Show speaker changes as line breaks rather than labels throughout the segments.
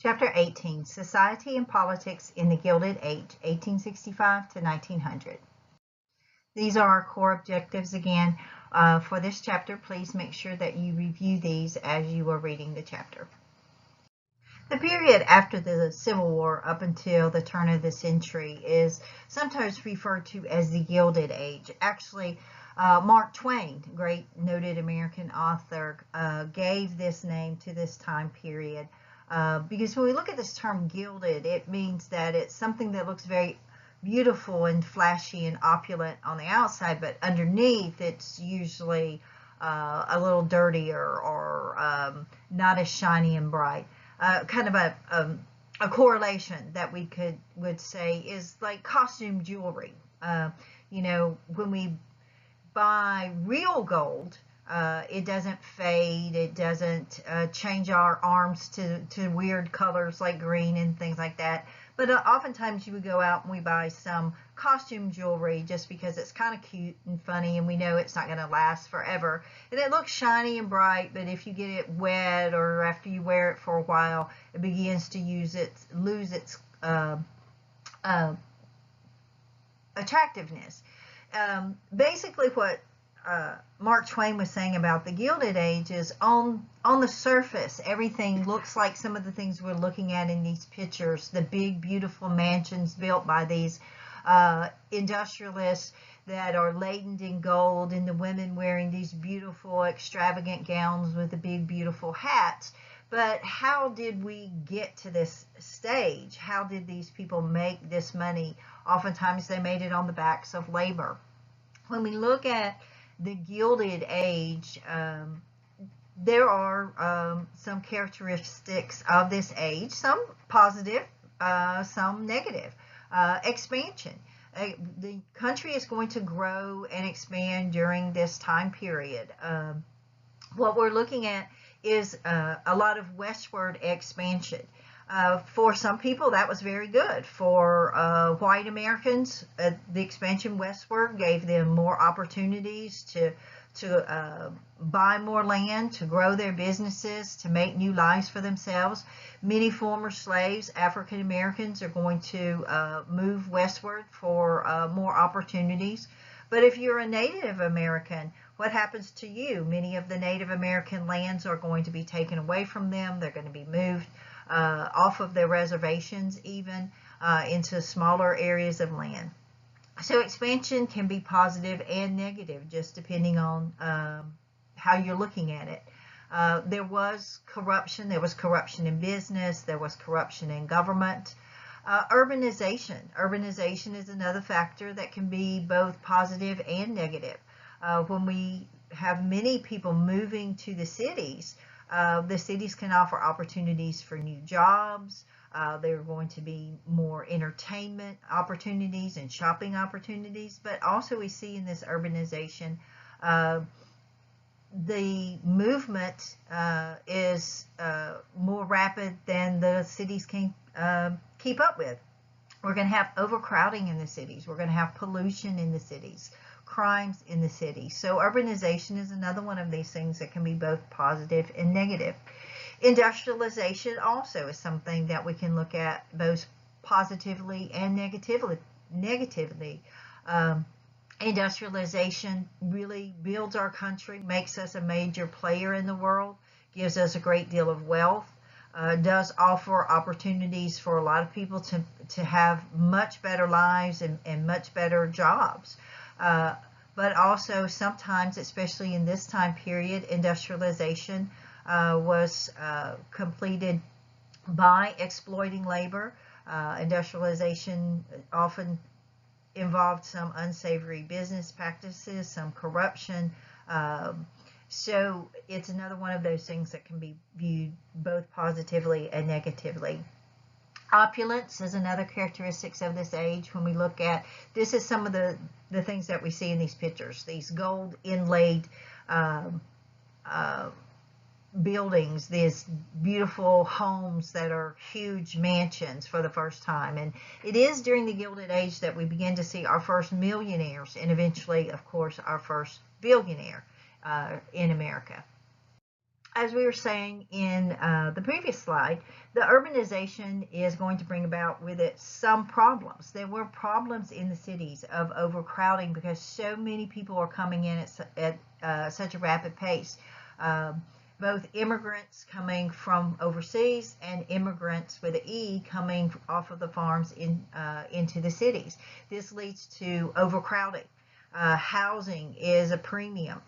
Chapter 18, Society and Politics in the Gilded Age, 1865 to 1900. These are our core objectives again. For this chapter, please make sure that you review these as you are reading the chapter. The period after the Civil War up until the turn of the century is sometimes referred to as the Gilded Age. Actually, Mark Twain, great noted American author, gave this name to this time period. Because when we look at this term gilded, it means that it's something that looks very beautiful and flashy and opulent on the outside, but underneath it's usually a little dirtier or not as shiny and bright. Kind of a correlation that we would say is like costume jewelry. When we buy real gold, it doesn't fade, it doesn't change our arms to weird colors like green and things like that. But oftentimes you would go out and we buy some costume jewelry just because it's kind of cute and funny and we know it's not going to last forever. And it looks shiny and bright, but if you get it wet or after you wear it for a while, it begins to lose its attractiveness. Basically what Mark Twain was saying about the Gilded Age is on the surface, everything looks like some of the things we're looking at in these pictures, the big, beautiful mansions built by these industrialists that are laden in gold, and the women wearing these beautiful, extravagant gowns with the big, beautiful hats. But how did we get to this stage? How did these people make this money? Oftentimes they made it on the backs of labor. When we look at the Gilded Age, there are some characteristics of this age, some positive, some negative. Expansion. The country is going to grow and expand during this time period. What we're looking at is a lot of westward expansion. For some people, that was very good. For white Americans, the expansion westward gave them more opportunities to buy more land, to grow their businesses, to make new lives for themselves. Many former slaves, African Americans, are going to move westward for more opportunities. But if you're a Native American, what happens to you? Many of the Native American lands are going to be taken away from them. They're going to be moved off of their reservations, even into smaller areas of land. So expansion can be positive and negative, just depending on how you're looking at it. There was corruption. There was corruption in business. There was corruption in government. Urbanization. Urbanization is another factor that can be both positive and negative. When we have many people moving to the cities can offer opportunities for new jobs. There are going to be more entertainment opportunities and shopping opportunities. But also we see in this urbanization, the movement is more rapid than the cities can keep up with. We're going to have overcrowding in the cities. We're going to have pollution in the cities, crimes in the city. So urbanization is another one of these things that can be both positive and negative. Industrialization also is something that we can look at both positively and negatively. Industrialization really builds our country, makes us a major player in the world, gives us a great deal of wealth, does offer opportunities for a lot of people to have much better lives and much better jobs. But also sometimes, especially in this time period, industrialization was completed by exploiting labor. Industrialization often involved some unsavory business practices, some corruption. So it's another one of those things that can be viewed both positively and negatively. Opulence is another characteristic of this age. When we look at, this is some of the things that we see in these pictures, these gold inlaid buildings, these beautiful homes that are huge mansions for the first time. And it is during the Gilded Age that we begin to see our first millionaires and eventually, of course, our first billionaire in America. as we were saying in the previous slide, the urbanization is going to bring about with it some problems. There were problems in the cities of overcrowding because so many people are coming in at such a rapid pace. Both immigrants coming from overseas and immigrants with an E coming off of the farms into the cities. This leads to overcrowding. Housing is a premium.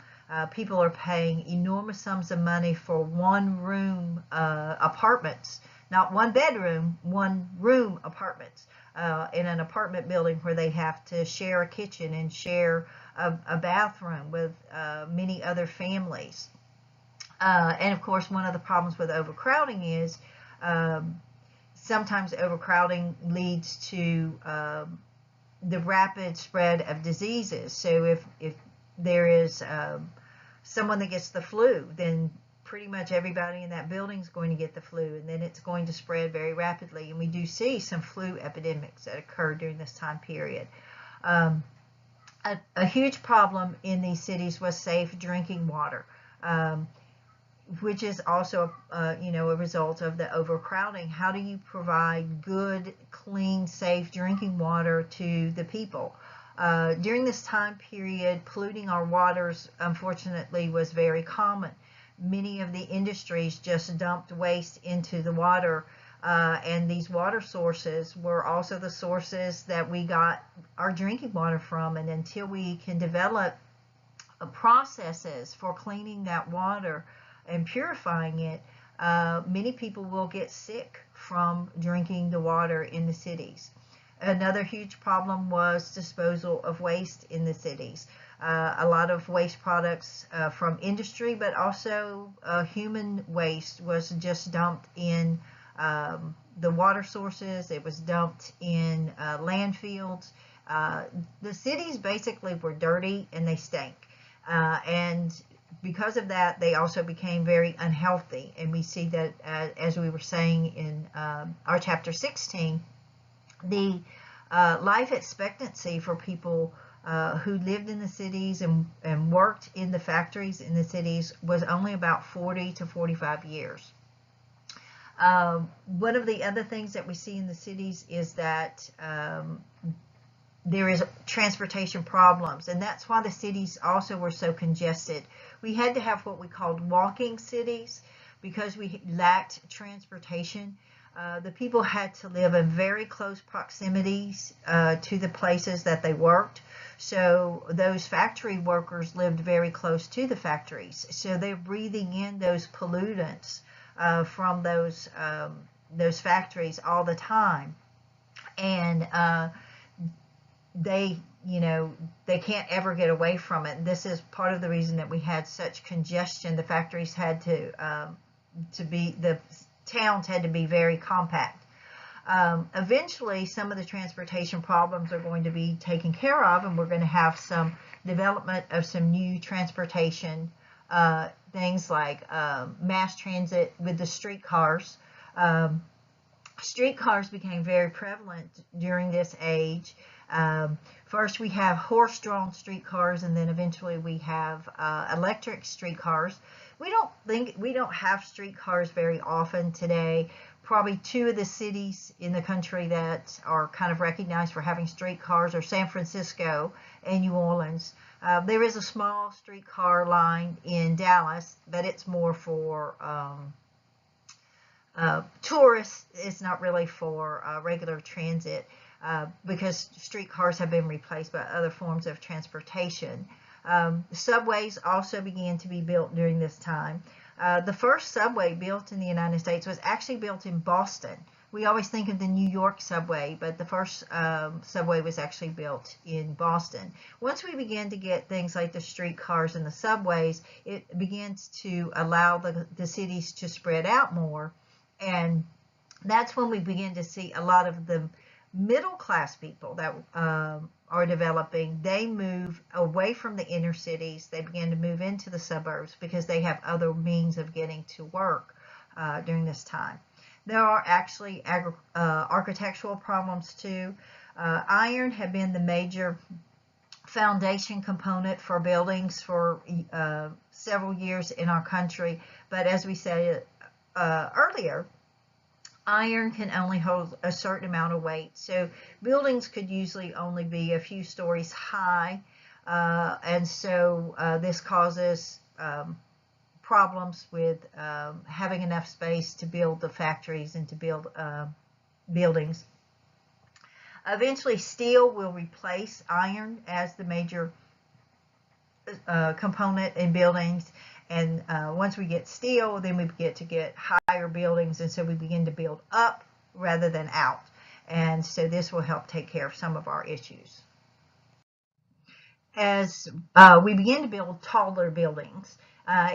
People are paying enormous sums of money for one-room apartments, not one bedroom, one-room apartments in an apartment building where they have to share a kitchen and share a bathroom with many other families. And of course, one of the problems with overcrowding is sometimes overcrowding leads to the rapid spread of diseases. So if there is someone that gets the flu, then pretty much everybody in that building is going to get the flu, and then it's going to spread very rapidly. And we do see some flu epidemics that occur during this time period. A huge problem in these cities was safe drinking water, which is also a result of the overcrowding. How do you provide good, clean, safe drinking water to the people? During this time period, polluting our waters, unfortunately, was very common. Many of the industries just dumped waste into the water, and these water sources were also the sources that we got our drinking water from. And until we can develop processes for cleaning that water and purifying it, many people will get sick from drinking the water in the cities. Another huge problem was disposal of waste in the cities. A lot of waste products from industry, but also human waste was just dumped in the water sources. It was dumped in landfills. The cities basically were dirty and they stank. And because of that, they also became very unhealthy. And we see that, as we were saying in our chapter 16, the life expectancy for people who lived in the cities and worked in the factories in the cities was only about 40 to 45 years. One of the other things that we see in the cities is that there is transportation problems, and that's why the cities also were so congested. We had to have what we called walking cities because we lacked transportation. The people had to live in very close proximities to the places that they worked. So those factory workers lived very close to the factories. So they're breathing in those pollutants from those factories all the time. And they can't ever get away from it. This is part of the reason that we had such congestion. The factories had the towns had to be very compact. Eventually, some of the transportation problems are going to be taken care of, and we're going to have some development of some new transportation things like mass transit with the streetcars. Streetcars became very prevalent during this age. First we have horse-drawn streetcars, and then eventually we have electric streetcars. We don't have streetcars very often today. Probably two of the cities in the country that are kind of recognized for having streetcars are San Francisco and New Orleans. There is a small streetcar line in Dallas, but it's more for tourists. It's not really for regular transit. Because streetcars have been replaced by other forms of transportation. Subways also began to be built during this time. The first subway built in the United States was actually built in Boston. We always think of the New York subway, but the first subway was actually built in Boston. Once we began to get things like the streetcars and the subways, it begins to allow the cities to spread out more. And that's when we begin to see a lot of the middle class people that are developing. They move away from the inner cities. They begin to move into the suburbs because they have other means of getting to work during this time. There are actually architectural problems too. Iron had been the major foundation component for buildings for several years in our country. But as we said earlier, iron can only hold a certain amount of weight. So buildings could usually only be a few stories high. And so this causes problems with having enough space to build the factories and to build buildings. Eventually, steel will replace iron as the major component in buildings. And once we get steel, then we get to get higher buildings. And so we begin to build up rather than out. And so this will help take care of some of our issues. As we begin to build taller buildings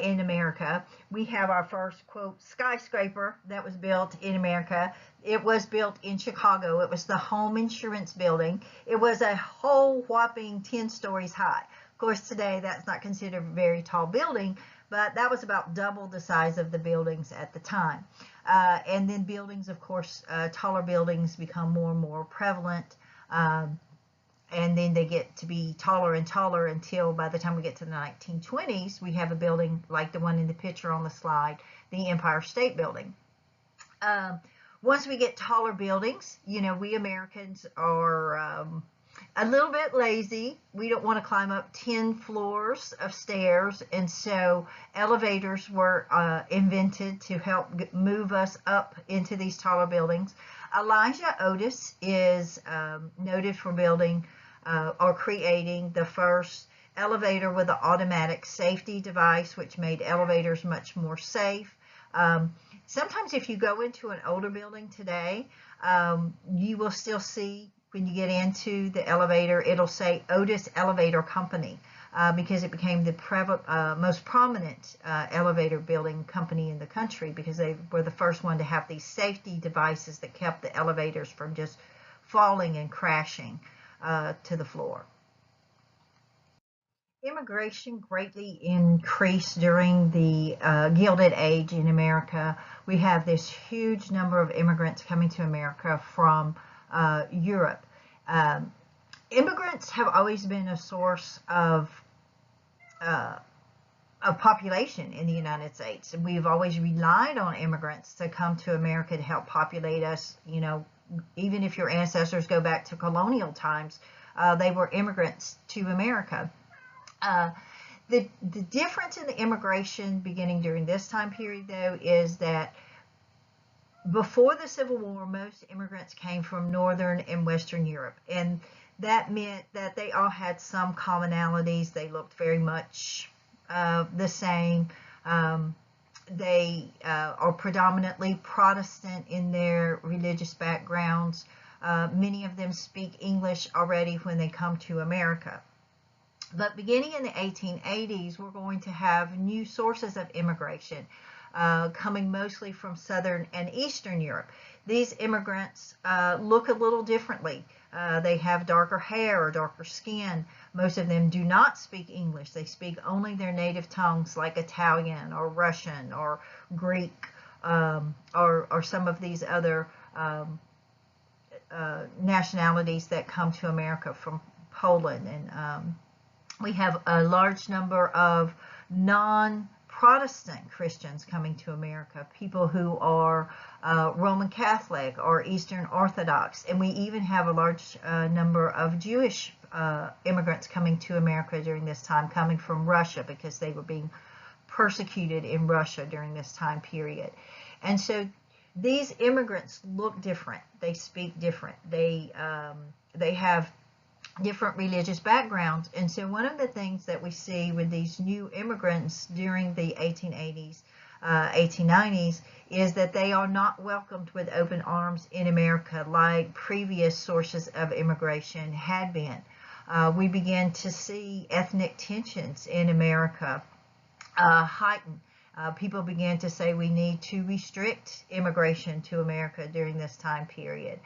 in America, we have our first, quote, skyscraper that was built in America. It was built in Chicago. It was the Home Insurance Building. It was a whole whopping 10 stories high. Of course, today that's not considered a very tall building, but that was about double the size of the buildings at the time. And then buildings, of course, taller buildings become more and more prevalent. And then they get to be taller and taller until by the time we get to the 1920s, we have a building like the one in the picture on the slide, the Empire State Building. Once we get taller buildings, you know, we Americans are a little bit lazy. We don't want to climb up 10 floors of stairs, and so elevators were invented to help move us up into these taller buildings. Elijah Otis is noted for building or creating the first elevator with an automatic safety device, which made elevators much more safe. Sometimes if you go into an older building today, you will still see when you get into the elevator, it'll say Otis Elevator Company because it became the most prominent elevator building company in the country because they were the first one to have these safety devices that kept the elevators from just falling and crashing to the floor. Immigration greatly increased during the Gilded Age in America. We have this huge number of immigrants coming to America from Europe. Immigrants have always been a source of population in the United States. We've always relied on immigrants to come to America to help populate us. You know, even if your ancestors go back to colonial times, they were immigrants to America. The difference in the immigration beginning during this time period, though, is that before the Civil War, most immigrants came from Northern and Western Europe, and that meant that they all had some commonalities. They looked very much the same. They are predominantly Protestant in their religious backgrounds. Many of them speak English already when they come to America. But beginning in the 1880s, we're going to have new sources of immigration coming mostly from Southern and Eastern Europe. These immigrants look a little differently. They have darker hair or darker skin. Most of them do not speak English. They speak only their native tongues like Italian or Russian or Greek or some of these other nationalities that come to America from Poland. And we have a large number of non-Protestant Christians coming to America, people who are Roman Catholic or Eastern Orthodox, and we even have a large number of Jewish immigrants coming to America during this time, coming from Russia because they were being persecuted in Russia during this time period. And so these immigrants look different. They speak different. They have different religious backgrounds. And so one of the things that we see with these new immigrants during the 1880s, 1890s, is that they are not welcomed with open arms in America like previous sources of immigration had been. We begin to see ethnic tensions in America heighten. People began to say we need to restrict immigration to America during this time period.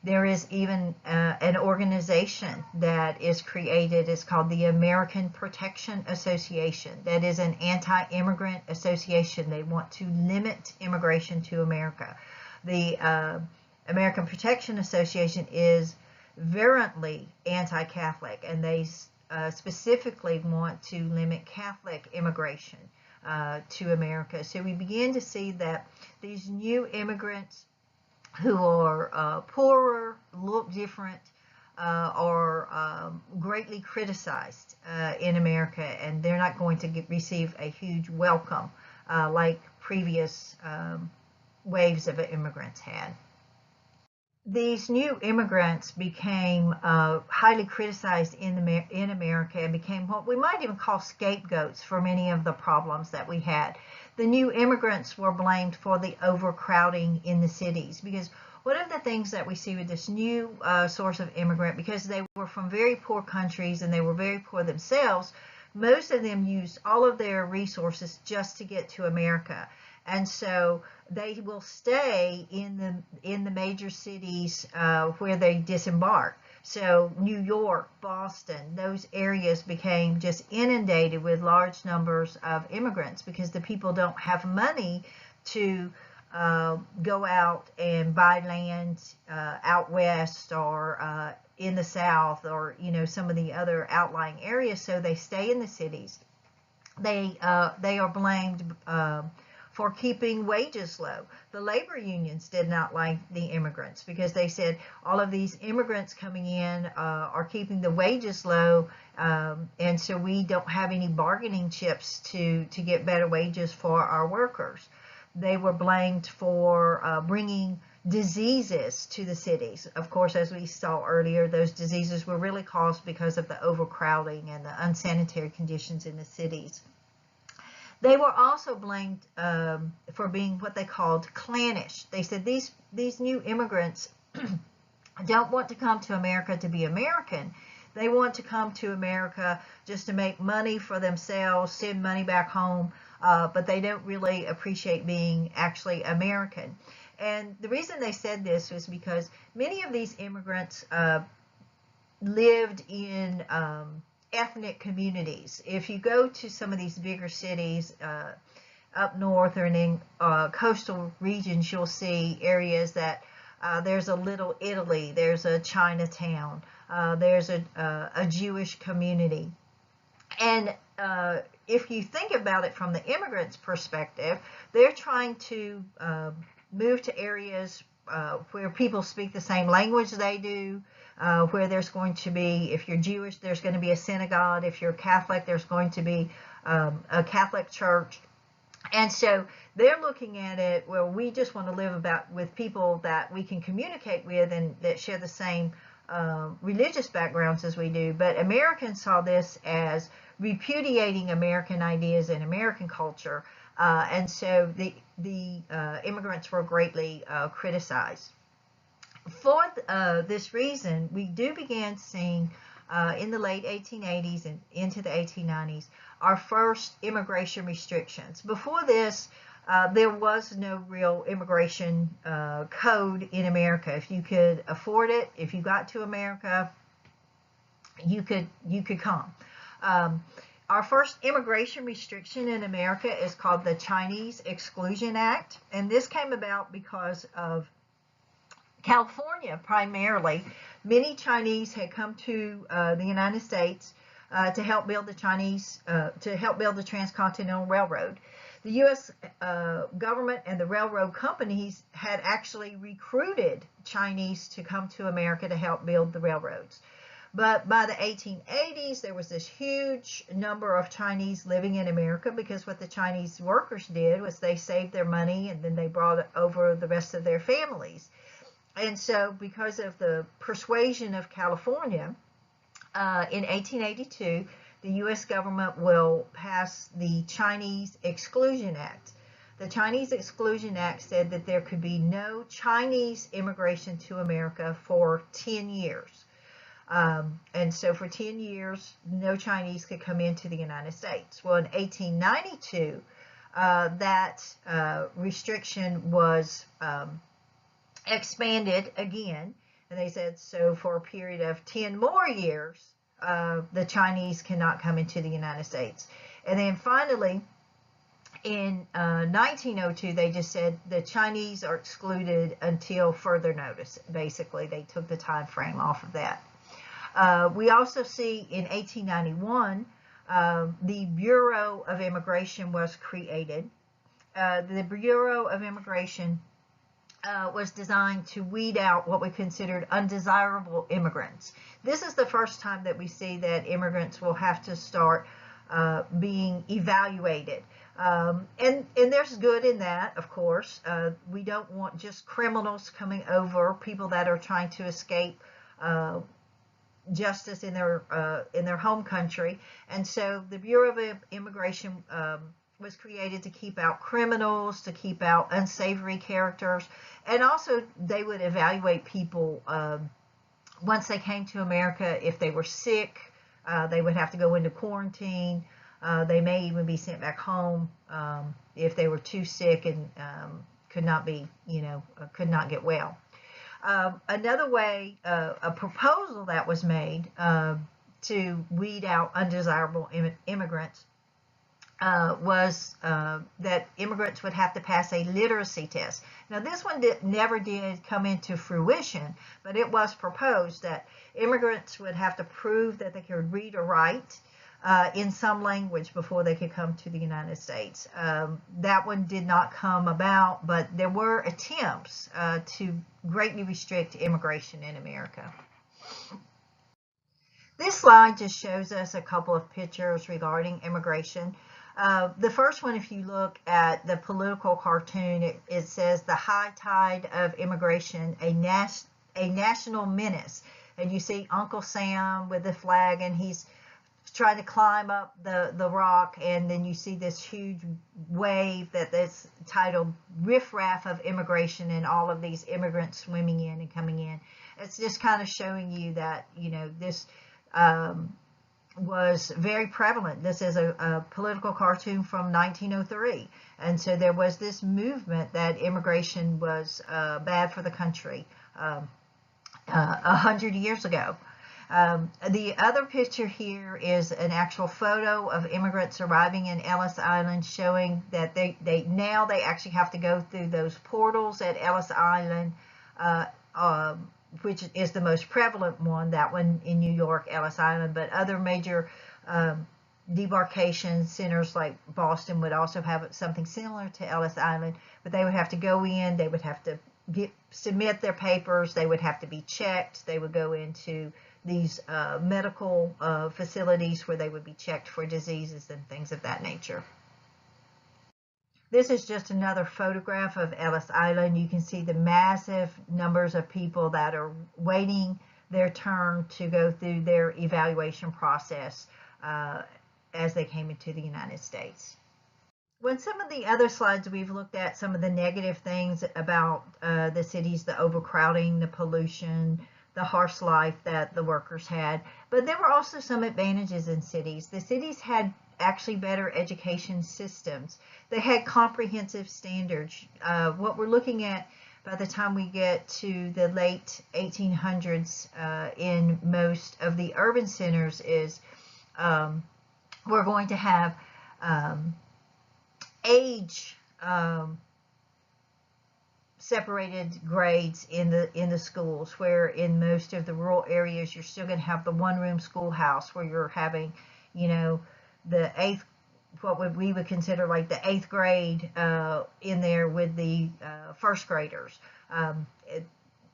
There is even an organization that is created. It's called the American Protection Association. That is an anti-immigrant association. They want to limit immigration to America. The American Protection Association is virulently anti-Catholic, and they specifically want to limit Catholic immigration to America. So we begin to see that these new immigrants who are poorer, look different, are greatly criticized in America, and they're not going to receive a huge welcome like previous waves of immigrants had. These new immigrants became highly criticized in America and became what we might even call scapegoats for many of the problems that we had. The new immigrants were blamed for the overcrowding in the cities, because one of the things that we see with this new source of immigrant, because they were from very poor countries and they were very poor themselves, most of them used all of their resources just to get to America. And so they will stay in the major cities where they disembark. So New York, Boston, those areas became just inundated with large numbers of immigrants, because the people don't have money to go out and buy land out west or in the south, or some of the other outlying areas. So they stay in the cities. They are blamed for keeping wages low. The labor unions did not like the immigrants, because they said all of these immigrants coming in are keeping the wages low, and so we don't have any bargaining chips to get better wages for our workers. They were blamed for bringing diseases to the cities. Of course, as we saw earlier, those diseases were really caused because of the overcrowding and the unsanitary conditions in the cities. They were also blamed for being what they called clannish. They said these new immigrants don't want to come to America to be American. They want to come to America just to make money for themselves, send money back home, but they don't really appreciate being actually American. And the reason they said this was because many of these immigrants lived in ethnic communities. If you go to some of these bigger cities up north or in coastal regions, you'll see areas that there's a Little Italy, there's a Chinatown, there's a Jewish community. And if you think about it from the immigrants' perspective, they're trying to move to areas where people speak the same language they do, where there's going to be, if you're Jewish, there's going to be a synagogue. If you're Catholic, there's going to be a Catholic church. And so they're looking at it, well, we just want to live with people that we can communicate with and that share the same religious backgrounds as we do. But Americans saw this as repudiating American ideas and American culture. And so the immigrants were greatly criticized. For this reason, we do begin seeing in the late 1880s and into the 1890s our first immigration restrictions. Before this, there was no real immigration code in America. If you could afford it, if you got to America, you could come. Our first immigration restriction in America is called the Chinese Exclusion Act, and this came about because of California primarily. Many Chinese had come to the United States to help build the Transcontinental Railroad. The U.S. government and the railroad companies had actually recruited Chinese to come to America to help build the railroads. But by the 1880s, there was this huge number of Chinese living in America, because what the Chinese workers did was they saved their money and then they brought over the rest of their families. And so because of the persuasion of California, in 1882, the U.S. government will pass the Chinese Exclusion Act. The Chinese Exclusion Act said that there could be no Chinese immigration to America for 10 years. And so for 10 years, no Chinese could come into the United States. Well, in 1892, that restriction was expanded again, and they said so for a period of 10 more years, the Chinese cannot come into the United States. And then finally, In 1902, they just said the Chinese are excluded until further notice. Basically, they took the time frame off of that. We also see in 1891, the Bureau of Immigration was created. The Bureau of Immigration was designed to weed out what we considered undesirable immigrants. This is the first time that we see that immigrants will have to start being evaluated. And there's good in that, of course. We don't want just criminals coming over, people that are trying to escape justice in their home country. And so the Bureau of Immigration was created to keep out criminals, to keep out unsavory characters, and also they would evaluate people once they came to America. If they were sick, they would have to go into quarantine. They may even be sent back home if they were too sick and could not get well. Another way, a proposal that was made to weed out undesirable immigrants was that immigrants would have to pass a literacy test. Now, this one never did come into fruition, but it was proposed that immigrants would have to prove that they could read or write in some language before they could come to the United States. That one did not come about, but there were attempts to greatly restrict immigration in America. This slide just shows us a couple of pictures regarding immigration. The first one, if you look at the political cartoon, it says the high tide of immigration, a national menace. And you see Uncle Sam with the flag, and he's trying to climb up the rock, and then you see this huge wave that's titled Riff-Raff of Immigration, and all of these immigrants swimming in and coming in. It's just kind of showing you that, this was very prevalent. This is a political cartoon from 1903. And so there was this movement that immigration was bad for the country 100 years ago. The other picture here is an actual photo of immigrants arriving in Ellis Island, showing that they actually have to go through those portals at Ellis Island, which is the most prevalent one, that one in New York, Ellis Island, but other major debarkation centers like Boston would also have something similar to Ellis Island, but they would have to go in, they would have to submit their papers, they would have to be checked, they would go into these medical facilities where they would be checked for diseases and things of that nature. This is just another photograph of Ellis Island. You can see the massive numbers of people that are waiting their turn to go through their evaluation process as they came into the United States. When some of the other slides we've looked at some of the negative things about the cities, the overcrowding, the pollution, the harsh life that the workers had, but there were also some advantages in cities. The cities had actually better education systems. They had comprehensive standards. What we're looking at by the time we get to the late 1800s in most of the urban centers is we're going to have age separated grades in the schools, where in most of the rural areas you're still going to have the one-room schoolhouse where you're having, the eighth, what we would consider like the 8th grade in there with the first graders.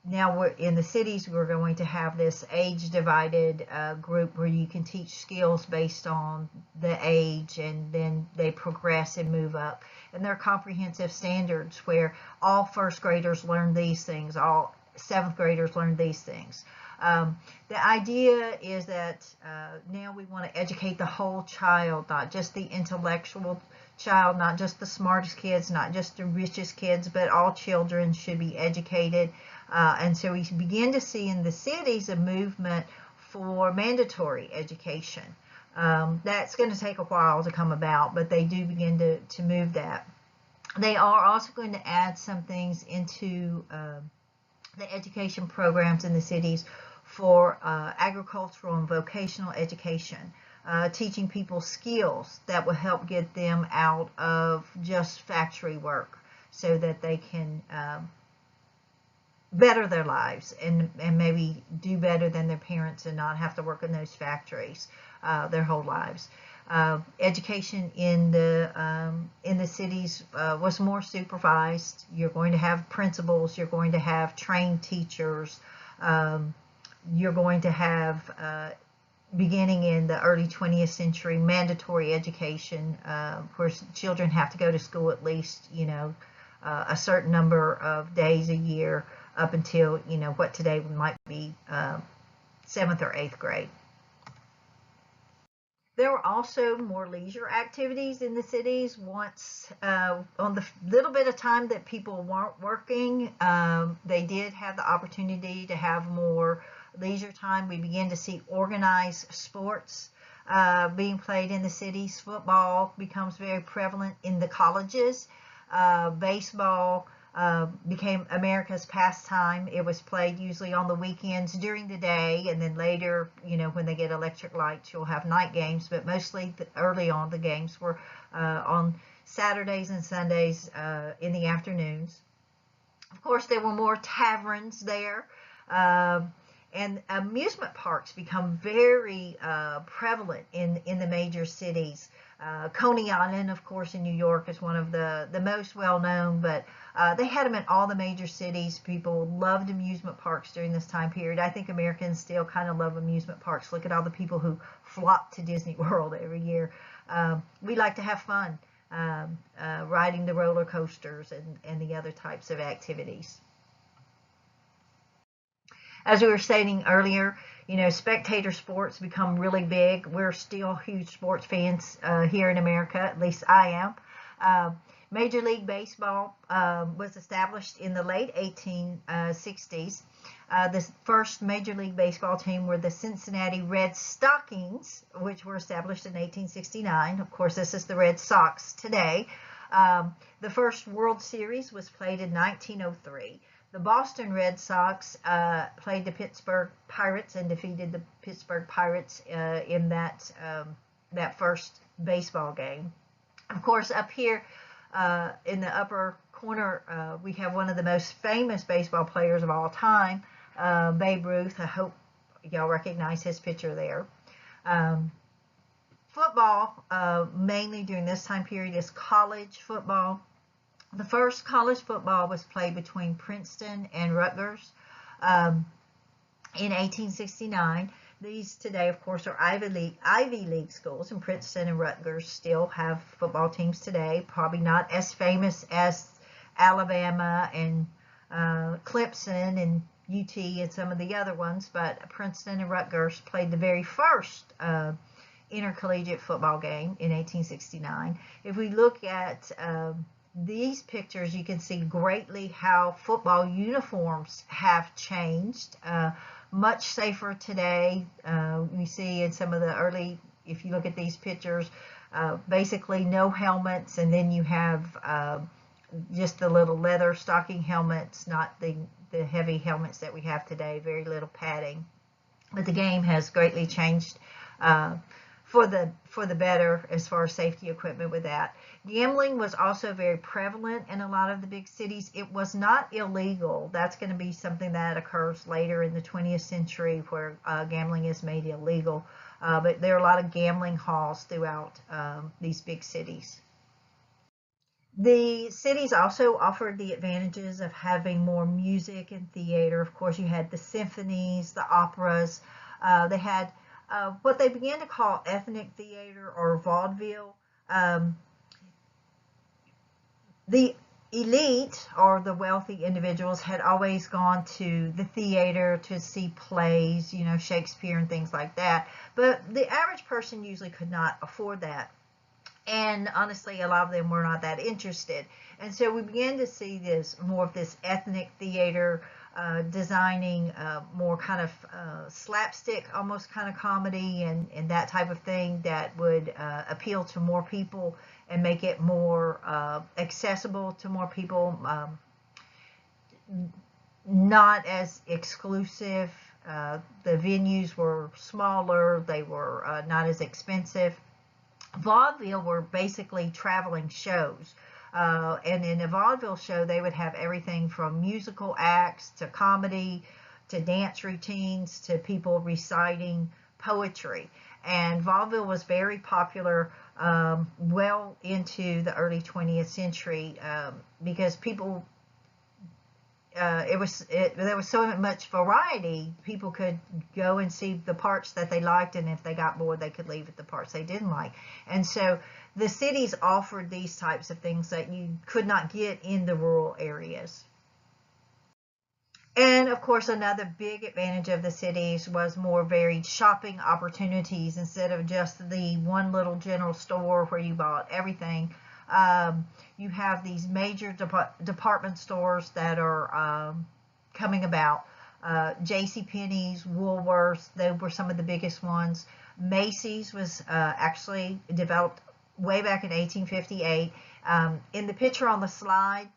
Now we're in the cities, we're going to have this age divided group where you can teach skills based on the age, and then they progress and move up. And there are comprehensive standards where all first graders learn these things, all 7th graders learn these things. The idea is that now we want to educate the whole child, not just the intellectual child, not just the smartest kids, not just the richest kids, but all children should be educated. And so we begin to see in the cities a movement for mandatory education. That's going to take a while to come about, but they do begin to move that. They are also going to add some things into the education programs in the cities for agricultural and vocational education. teaching people skills that will help get them out of just factory work so that they can better their lives and maybe do better than their parents and not have to work in those factories their whole lives. Education in the cities was more supervised. You're going to have principals. You're going to have trained teachers. You're going to have, beginning in the early 20th century, mandatory education, where children have to go to school at least, a certain number of days a year up until, what today might be 7th or 8th grade. There were also more leisure activities in the cities once, on the little bit of time that people weren't working, they did have the opportunity to have more leisure time. We began to see organized sports being played in the cities. Football becomes very prevalent in the colleges. Baseball became America's pastime. It was played usually on the weekends during the day, and then later, when they get electric lights, you'll have night games, but mostly early on the games were on Saturdays and Sundays in the afternoons. Of course, there were more taverns there, and amusement parks become very prevalent in the major cities. Coney Island, of course, in New York is one of the most well-known, but they had them in all the major cities. People loved amusement parks during this time period. I think Americans still kind of love amusement parks. Look at all the people who flock to Disney World every year. We like to have fun riding the roller coasters and the other types of activities. As we were stating earlier, spectator sports become really big. We're still huge sports fans here in America, at least I am. Major League Baseball was established in the late 1860s. The first Major League Baseball team were the Cincinnati Red Stockings, which were established in 1869. Of course, this is the Red Sox today. The first World Series was played in 1903. The Boston Red Sox played the Pittsburgh Pirates and defeated the Pittsburgh Pirates in that first baseball game. Of course, up here in the upper corner, we have one of the most famous baseball players of all time, Babe Ruth. I hope y'all recognize his picture there. Football, mainly during this time period, is college football. The first college football was played between Princeton and Rutgers in 1869. These today, of course, are Ivy League schools, and Princeton and Rutgers still have football teams today. Probably not as famous as Alabama and Clemson and UT and some of the other ones, but Princeton and Rutgers played the very first intercollegiate football game in 1869. If we look at these pictures, you can see greatly how football uniforms have changed. Much safer today. We see in some of the early, if you look at these pictures, basically no helmets, and then you have just the little leather stocking helmets, not the heavy helmets that we have today, very little padding. But the game has greatly changed for the better as far as safety equipment with that. Gambling was also very prevalent in a lot of the big cities. It was not illegal. That's going to be something that occurs later in the 20th century where gambling is made illegal. But there are a lot of gambling halls throughout these big cities. The cities also offered the advantages of having more music and theater. Of course, you had the symphonies, the operas. They had what they began to call ethnic theater or vaudeville. The elite or the wealthy individuals had always gone to the theater to see plays, Shakespeare and things like that. But the average person usually could not afford that. And honestly, a lot of them were not that interested. And so we began to see more of this ethnic theater, designing more kind of slapstick, almost kind of comedy and that type of thing that would appeal to more people and make it more accessible to more people, not as exclusive The venues were smaller, they were not as expensive. Vaudeville were basically traveling shows. And in a vaudeville show, they would have everything from musical acts to comedy to dance routines to people reciting poetry. And vaudeville was very popular well into the early 20th century because people there was so much variety. People could go and see the parts that they liked, and if they got bored, they could leave at the parts they didn't like. And so the cities offered these types of things that you could not get in the rural areas. And of course, another big advantage of the cities was more varied shopping opportunities instead of just the one little general store where you bought everything. You have these major department stores that are coming about. JCPenney's, Woolworths, they were some of the biggest ones. Macy's was actually developed way back in 1858. In the picture on the slide,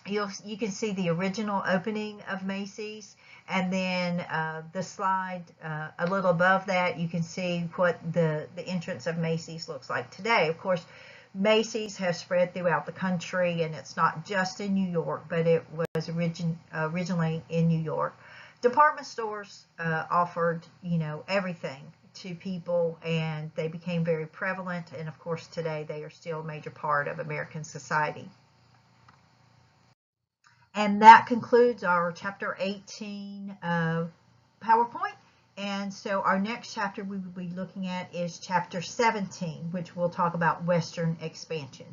you can see the original opening of Macy's, and then the slide a little above that, you can see what the entrance of Macy's looks like today. Of course, Macy's has spread throughout the country, and it's not just in New York, but it was originally in New York. Department stores offered, everything to people, and they became very prevalent, and of course today they are still a major part of American society. And that concludes our chapter 18 of PowerPoint. And so our next chapter we will be looking at is chapter 17, which will talk about Western expansion.